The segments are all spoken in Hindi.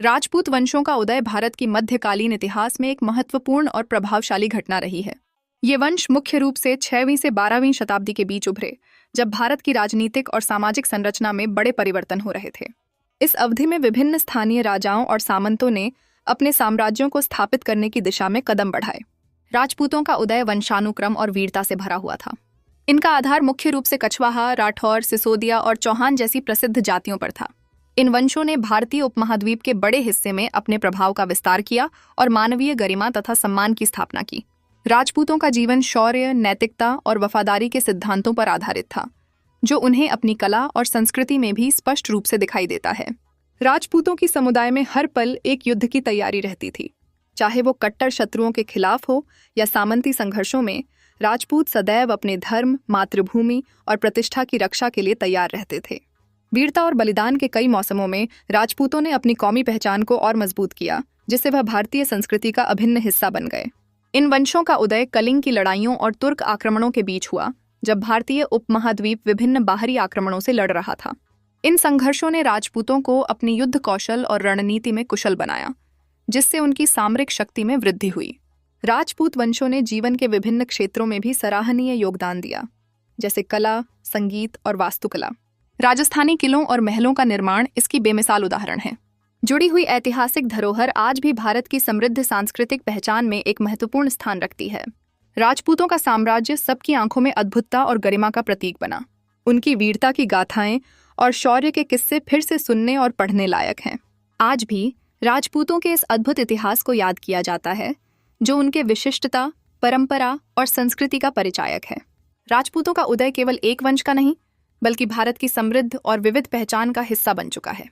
राजपूत वंशों का उदय भारत की मध्यकालीन इतिहास में एक महत्वपूर्ण और प्रभावशाली घटना रही है। ये वंश मुख्य रूप से 6वीं से 12वीं शताब्दी के बीच उभरे, जब भारत की राजनीतिक और सामाजिक संरचना में बड़े परिवर्तन हो रहे थे। इस अवधि में विभिन्न स्थानीय राजाओं और सामंतों ने अपने साम्राज्यों को स्थापित करने की दिशा में कदम बढ़ाए। राजपूतों का उदय वंशानुक्रम और वीरता से भरा हुआ था। इनका आधार मुख्य रूप से कछवाहा, राठौर, सिसोदिया और चौहान जैसी प्रसिद्ध जातियों पर था। इन वंशों ने भारतीय उपमहाद्वीप के बड़े हिस्से में अपने प्रभाव का विस्तार किया और मानवीय गरिमा तथा सम्मान की स्थापना की। राजपूतों का जीवन शौर्य, नैतिकता और वफादारी के सिद्धांतों पर आधारित था, जो उन्हें अपनी कला और संस्कृति में भी स्पष्ट रूप से दिखाई देता है। राजपूतों की समुदाय में हर पल एक युद्ध की तैयारी रहती थी। चाहे वो कट्टर शत्रुओं के खिलाफ हो या सामंती संघर्षों में, राजपूत सदैव अपने धर्म, मातृभूमि और प्रतिष्ठा की रक्षा के लिए तैयार रहते थे। वीरता और बलिदान के कई मौसमों में राजपूतों ने अपनी कौमी पहचान को और मजबूत किया, जिससे वह भारतीय संस्कृति का अभिन्न हिस्सा बन गए। इन वंशों का उदय कलिंग की लड़ाइयों और तुर्क आक्रमणों के बीच हुआ, जब भारतीय उपमहाद्वीप विभिन्न बाहरी आक्रमणों से लड़ रहा था। इन संघर्षों ने राजपूतों को अपनी युद्ध कौशल और रणनीति में कुशल बनाया, जिससे उनकी सामरिक शक्ति में वृद्धि हुई। राजपूत वंशों ने जीवन के विभिन्न क्षेत्रों में भी सराहनीय योगदान दिया, जैसे कला, संगीत और वास्तुकला। राजस्थानी किलों और महलों का निर्माण इसकी बेमिसाल उदाहरण है। जुड़ी हुई ऐतिहासिक धरोहर आज भी भारत की समृद्ध सांस्कृतिक पहचान में एक महत्वपूर्ण स्थान रखती है। राजपूतों का साम्राज्य सबकी आंखों में अद्भुतता और गरिमा का प्रतीक बना। उनकी वीरता की गाथाएं और शौर्य के किस्से फिर से सुनने और पढ़ने लायक हैं। आज भी राजपूतों के इस अद्भुत इतिहास को याद किया जाता है, जो उनके विशिष्टता, परंपरा और संस्कृति का परिचायक है। राजपूतों का उदय केवल एक वंश का नहीं, बल्कि भारत की समृद्ध और विविध पहचान का हिस्सा बन चुका है।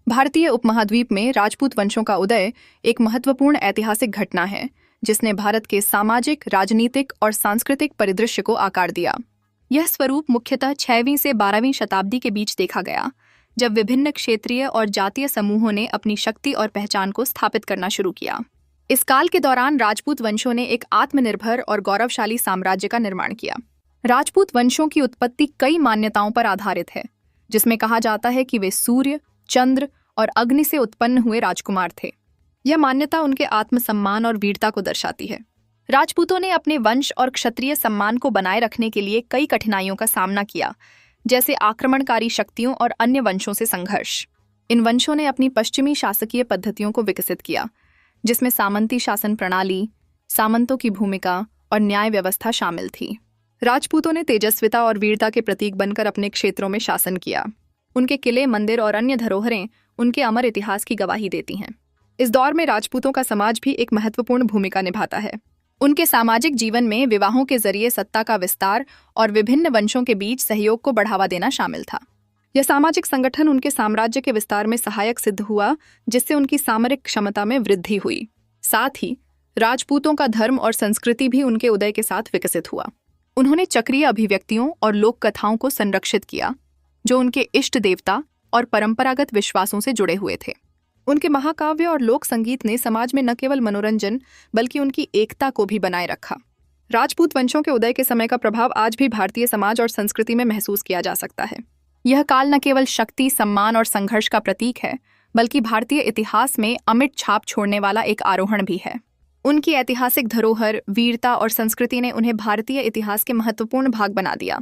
भारतीय उपमहाद्वीप में राजपूत वंशों का उदय एक महत्वपूर्ण ऐतिहासिक घटना है, जिसने भारत के सामाजिक, राजनीतिक और सांस्कृतिक परिदृश्य को आकार दिया। यह स्वरूप मुख्यतः 6वीं से 12वीं शताब्दी के बीच देखा गया, जब विभिन्न क्षेत्रीय और जातीय समूहों ने अपनी शक्ति और पहचान को स्थापित करना शुरू किया। इस काल के दौरान राजपूत वंशों ने एक आत्मनिर्भर और गौरवशाली साम्राज्य का निर्माण किया। राजपूत वंशों की उत्पत्ति कई मान्यताओं पर आधारित है, जिसमें कहा जाता है कि वे सूर्य, चंद्र और अग्नि से उत्पन्न हुए राजकुमार थे। यह मान्यता उनके आत्मसम्मान और वीरता को दर्शाती है। राजपूतों ने अपने वंश और क्षत्रिय सम्मान को बनाए रखने के लिए कई कठिनाइयों का सामना किया, जैसे आक्रमणकारी शक्तियों और अन्य वंशों से संघर्ष। इन वंशों ने अपनी पश्चिमी शासकीय पद्धतियों को विकसित किया, जिसमें सामंती शासन प्रणाली, सामंतों की भूमिका और न्याय व्यवस्था शामिल थी। राजपूतों ने तेजस्विता और वीरता के प्रतीक बनकर अपने क्षेत्रों में शासन किया। उनके किले, मंदिर और अन्य धरोहरें उनके अमर इतिहास की गवाही देती हैं। इस दौर में राजपूतों का समाज भी एक महत्वपूर्ण भूमिका निभाता है। उनके सामाजिक जीवन में विवाहों के जरिए सत्ता का विस्तार और विभिन्न वंशों के बीच सहयोग को बढ़ावा देना शामिल था। यह सामाजिक संगठन उनके साम्राज्य के विस्तार में सहायक सिद्ध हुआ, जिससे उनकी सामरिक क्षमता में वृद्धि हुई। साथ ही राजपूतों का धर्म और संस्कृति भी उनके उदय के साथ विकसित हुआ। उन्होंने चक्रीय अभिव्यक्तियों और लोक कथाओं को संरक्षित किया, जो उनके इष्ट देवता और परंपरागत विश्वासों से जुड़े हुए थे। उनके महाकाव्य और लोक संगीत ने समाज में न केवल मनोरंजन, बल्कि उनकी एकता को भी बनाए रखा। राजपूत वंशों के उदय के समय का प्रभाव आज भी भारतीय समाज और संस्कृति में महसूस किया जा सकता है। यह काल न केवल शक्ति, सम्मान और संघर्ष का प्रतीक है, बल्कि भारतीय इतिहास में अमिट छाप छोड़ने वाला एक आरोहण भी है। उनकी ऐतिहासिक धरोहर, वीरता और संस्कृति ने उन्हें भारतीय इतिहास के महत्वपूर्ण भाग बना दिया।